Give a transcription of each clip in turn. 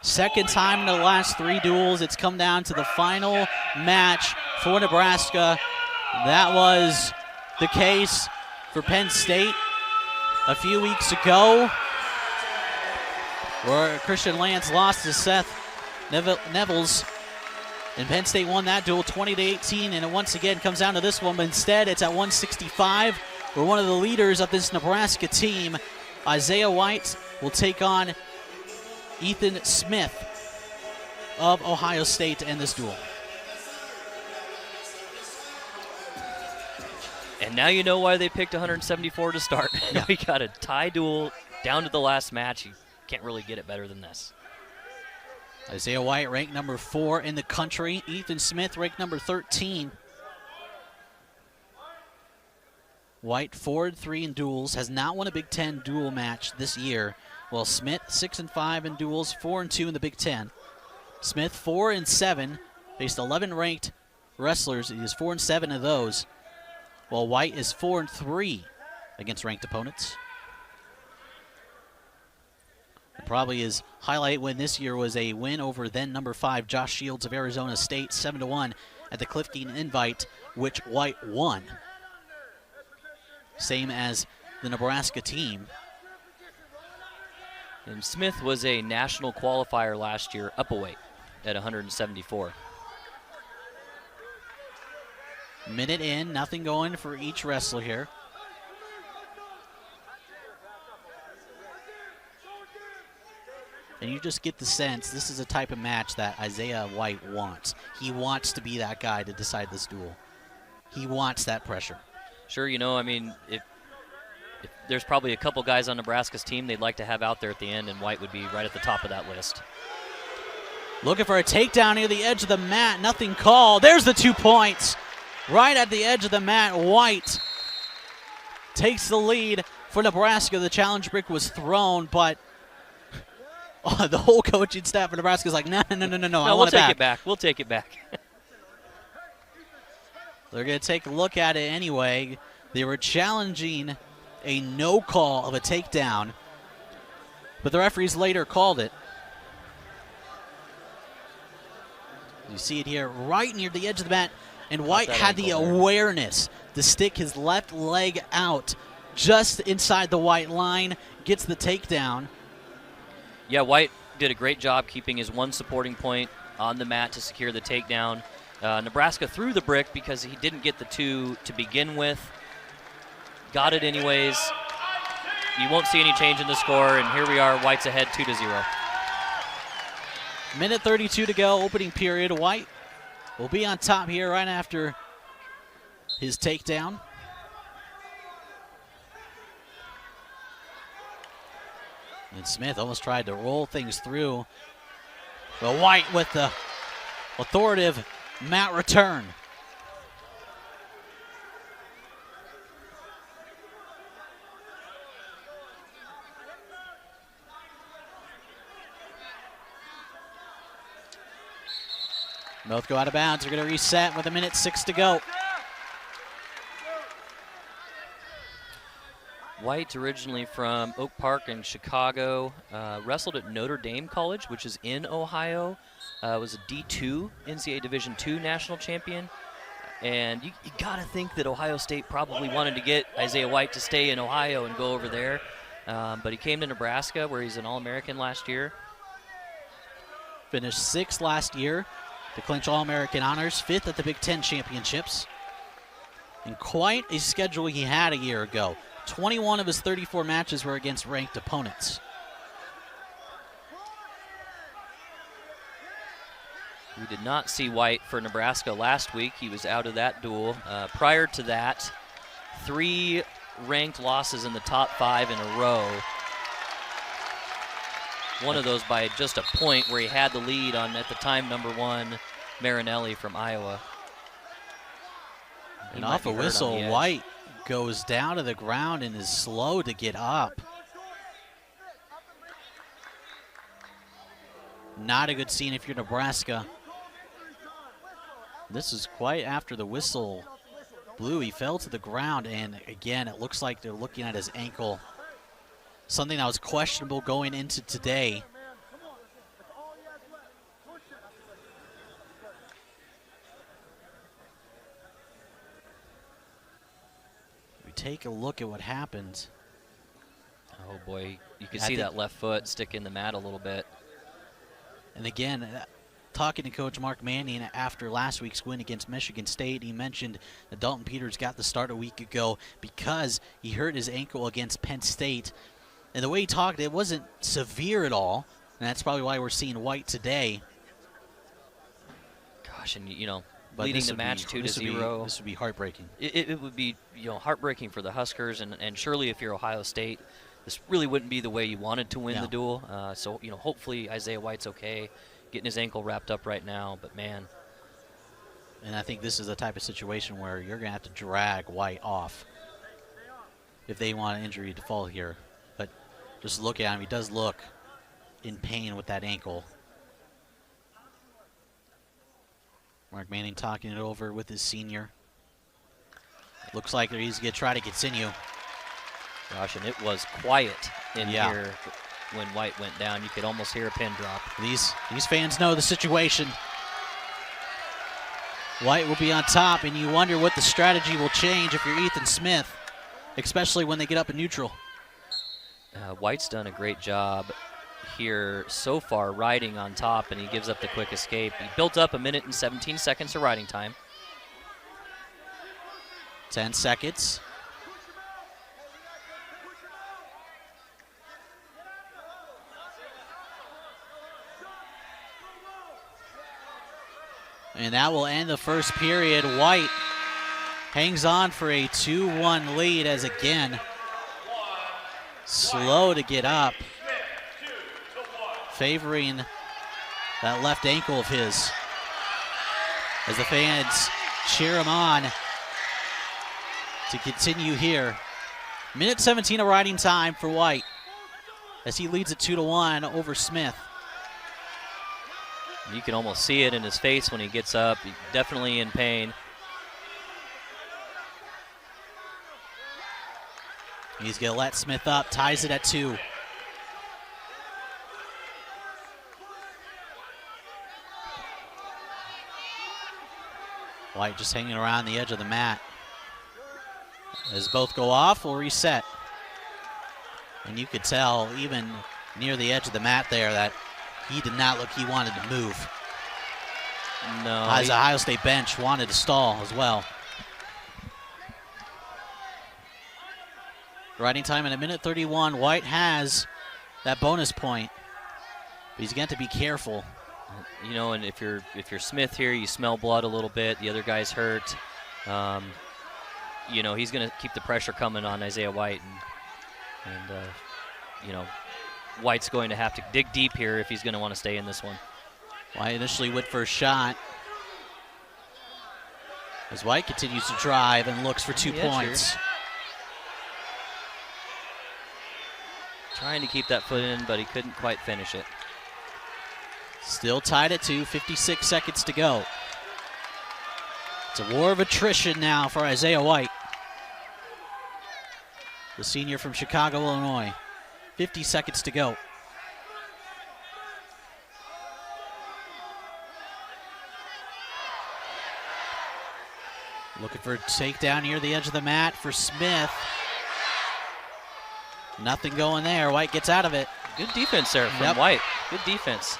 Second time in the last 3 duels, it's come down to the final match for Nebraska. That was the case for Penn State a few weeks ago, where Christian Lance lost to Seth Nevels, and Penn State won that duel 20-18, and it once again comes down to this one, but instead it's at 165, where one of the leaders of this Nebraska team, Isaiah White, will take on Ethan Smith of Ohio State to end this duel. And now you know why they picked 174 to start. Yeah. We got a tie duel down to the last match. You can't really get it better than this. Isaiah White ranked number 4 in the country. Ethan Smith ranked number 13. White 4-3 in duels, has not won a Big Ten duel match this year, while Smith 6-5 in duels, 4-2 in the Big Ten. Smith 4-7, faced 11 ranked wrestlers. He is 4-7 of those, while White is 4-3 against ranked opponents. And probably his highlight win this year was a win over then number 5 Josh Shields of Arizona State, 7-1 at the Cliff Dean Invite, which White won. Same as the Nebraska team. And Smith was a national qualifier last year, up a weight at 174. Minute in, nothing going for each wrestler here. And you just get the sense this is a type of match that Isaiah White wants. He wants to be that guy to decide this duel. He wants that pressure. Sure, you know, I mean, if there's probably a couple guys on Nebraska's team they'd like to have out there at the end, and White would be right at the top of that list. Looking for a takedown near the edge of the mat. Nothing called. There's the 2 points. Right at the edge of the mat, White takes the lead for Nebraska. The challenge brick was thrown, but the whole coaching staff of Nebraska is like, no, I want it back. We'll take it back. We'll take it back. They're going to take a look at it anyway. They were challenging a no call of a takedown, but the referees later called it. You see it here right near the edge of the mat, and White had the awareness to stick his left leg out just inside the white line, gets the takedown. Yeah, White did a great job keeping his one supporting point on the mat to secure the takedown. Nebraska threw the brick because he didn't get the 2 to begin with. Got it anyways. You won't see any change in the score, and here we are. White's ahead 2-0. Minute 32 to go, opening period. White will be on top here right after his takedown. And Smith almost tried to roll things through. But White with the authoritative mat return. Both go out of bounds. They're going to reset with 1:06 to go. White, originally from Oak Park in Chicago, wrestled at Notre Dame College, which is in Ohio. Was a D2 NCAA Division II national champion. And you got to think that Ohio State probably wanted to get Isaiah White to stay in Ohio and go over there. But he came to Nebraska, where he's an All-American last year. Finished 6th last year to clinch All-American honors, 5th at the Big Ten Championships. And quite a schedule he had a year ago. 21 of his 34 matches were against ranked opponents. We did not see White for Nebraska last week. He was out of that duel. Prior to that, 3 ranked losses in the top 5 in a row. One of those by just a point, where he had the lead on, at the time, number 1, Marinelli from Iowa. And off a whistle, White goes down to the ground and is slow to get up. Not a good scene if you're Nebraska. This is quite after the whistle blew. He fell to the ground, and again, it looks like they're looking at his ankle. Something that was questionable going into today. take a look at what happened. Oh, boy. You can see that left foot stick in the mat a little bit. And again, talking to Coach Mark Manning after last week's win against Michigan State, he mentioned that Dalton Peters got the start a week ago because he hurt his ankle against Penn State. And the way he talked, it wasn't severe at all. And that's probably why we're seeing White today. Gosh, and, you know, leading the match 2-0. This would be heartbreaking. It would be, you know, heartbreaking for the Huskers, and surely if you're Ohio State, this really wouldn't be the way you wanted to win the duel. So, you know, hopefully Isaiah White's okay, getting his ankle wrapped up right now. But, man. And I think this is the type of situation where you're going to have to drag White off if they want an injury to fall here. But just look at him. He does look in pain with that ankle. Mark Manning talking it over with his senior. Looks like he's going to try to continue. Gosh, and it was quiet in here when White went down. You could almost hear a pin drop. These fans know the situation. White will be on top, and you wonder what the strategy will change if you're Ethan Smith, especially when they get up in neutral. White's done a great job here so far, riding on top, and he gives up the quick escape. He built up 1 minute and 17 seconds of riding time. 10 seconds. And that will end the first period. White hangs on for a 2-1 lead as again, slow to get up, favoring that left ankle of his as the fans cheer him on to continue here. Minute 17 of riding time for White as he leads it 2-1 over Smith. You can almost see it in his face when he gets up. He's definitely in pain. He's going to let Smith up, ties it at 2. White just hanging around the edge of the mat. As both go off, we'll reset. And you could tell, even near the edge of the mat there, that he did not look he wanted to move. No. As the Ohio State bench wanted to stall as well. Riding time in 1:31. White has that bonus point, but he's going to be careful. You know, and if you're Smith here, you smell blood a little bit. The other guy's hurt. You know, he's going to keep the pressure coming on Isaiah White, and you know, White's going to have to dig deep here if he's going to want to stay in this one. White initially went for a shot. As White continues to drive and looks for 2 points. Sure. Trying to keep that foot in, but he couldn't quite finish it. Still tied at 2, 56 seconds to go. It's a war of attrition now for Isaiah White, the senior from Chicago, Illinois. 50 seconds to go. Looking for a takedown near the edge of the mat for Smith. Nothing going there. White gets out of it. Good defense there from White. Good defense.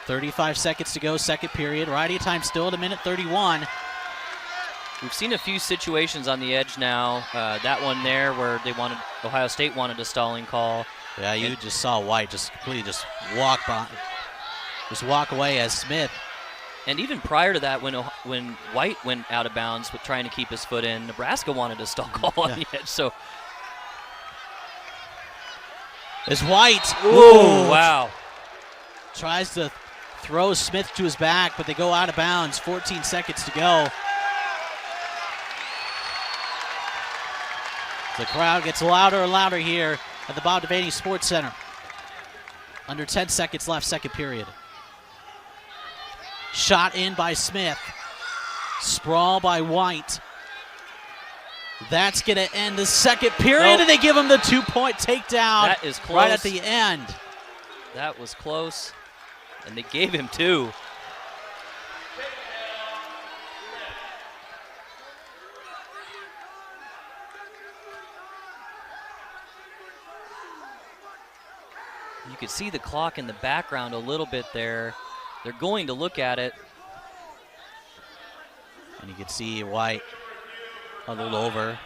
35 seconds to go, second period. Riding time still at 1:31. We've seen a few situations on the edge now. That one there where Ohio State wanted a stalling call. Yeah, you just saw White just completely walk away as Smith. And even prior to that, when White went out of bounds with trying to keep his foot in, Nebraska wanted a stall call on the edge. So as White, ooh, wow, tries to throw Smith to his back, but they go out of bounds. 14 seconds to go. The crowd gets louder and louder here at the Bob Devaney Sports Center. Under 10 seconds left, second period. Shot in by Smith. Sprawl by White. That's going to end the second period, and they give him the 2-point takedown. That is close. Right at the end. That was close, and they gave him 2. You could see the clock in the background a little bit there. They're going to look at it. And you can see White huddled over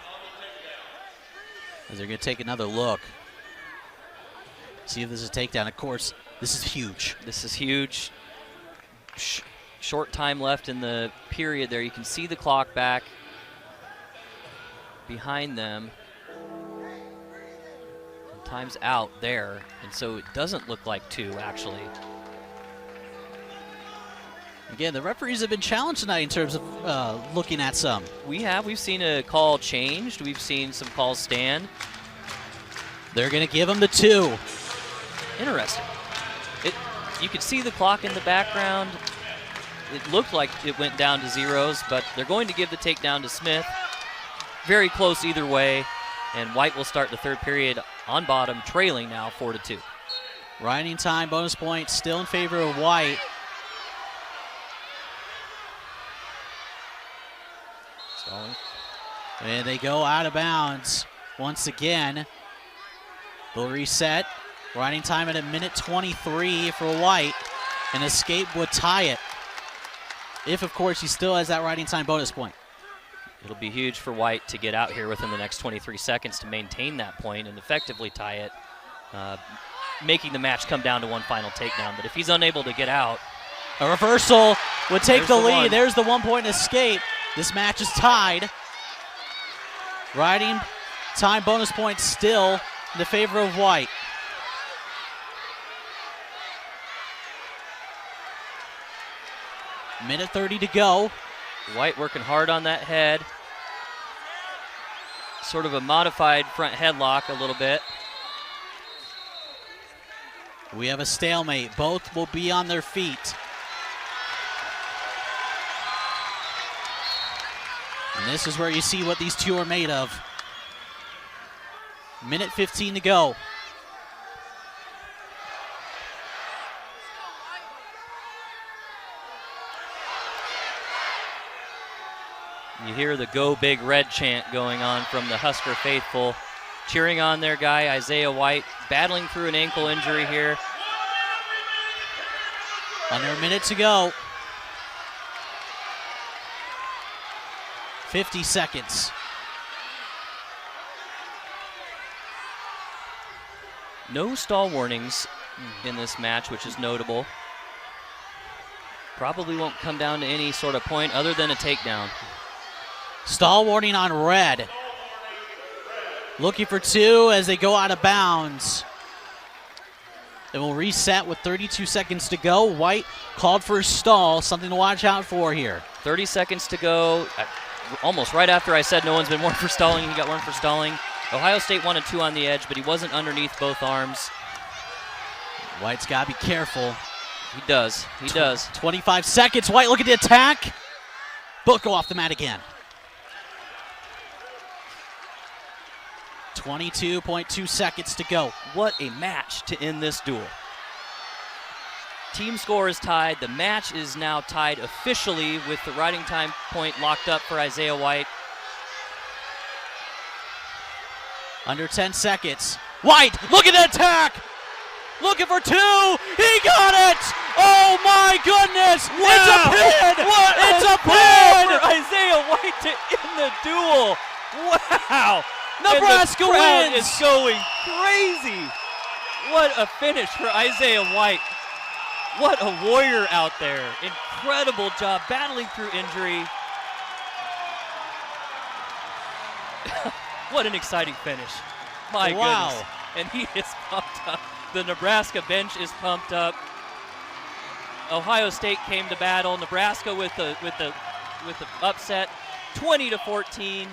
as they're going to take another look. See if this is a takedown. Of course, this is huge. This is huge. Short time left in the period there. You can see the clock back behind them. And time's out there, and so it doesn't look like 2, actually. Again, the referees have been challenged tonight in terms of looking at some. We've seen a call changed. We've seen some calls stand. They're going to give them the 2. Interesting. You could see the clock in the background. It looked like it went down to zeros, but they're going to give the takedown to Smith. Very close either way, and White will start the third period on bottom, trailing now 4-2. Riding time, bonus point, still in favor of White. Stalling. And they go out of bounds once again. They'll reset. Riding time at a minute 23 for White. An escape would tie it. If, of course, he still has that riding time bonus point. It'll be huge for White to get out here within the next 23 seconds to maintain that point and effectively tie it, making the match come down to one final takedown. But if he's unable to get out, a reversal would take the lead. One. There's the 1-point escape. This match is tied. Riding time bonus point still in the favor of White. Minute 30 to go. White working hard on that head. Sort of a modified front headlock a little bit. We have a stalemate. Both will be on their feet. And this is where you see what these two are made of. Minute 15 to go. You hear the Go Big Red chant going on from the Husker faithful, cheering on their guy, Isaiah White, battling through an ankle injury here. Under a minute to go. 50 seconds. No stall warnings in this match, which is notable. Probably won't come down to any sort of point other than a takedown. Stall warning on red. Looking for 2 as they go out of bounds. They will reset with 32 seconds to go. White called for a stall, something to watch out for here. 30 seconds to go. Almost right after I said no one's been warned for stalling, he got warned for stalling. Ohio State wanted 2 on the edge, but he wasn't underneath both arms. White's got to be careful. He does. He does. 25 seconds. White look at the attack. Both go off the mat again. 22.2 seconds to go. What a match to end this duel. Team score is tied. The match is now tied officially with the riding time point locked up for Isaiah White. Under 10 seconds. White, look at the attack! Looking for 2. He got it! Oh my goodness! Wow. It's a pin! What it's a pin pin! for Isaiah White to end the duel. Wow! Nebraska and the crowd wins! is going crazy. What a finish for Isaiah White. What a warrior out there. Incredible job battling through injury. What an exciting finish. My goodness. And he is pumped up. The Nebraska bench is pumped up. Ohio State came to battle. Nebraska with the upset, 20-14.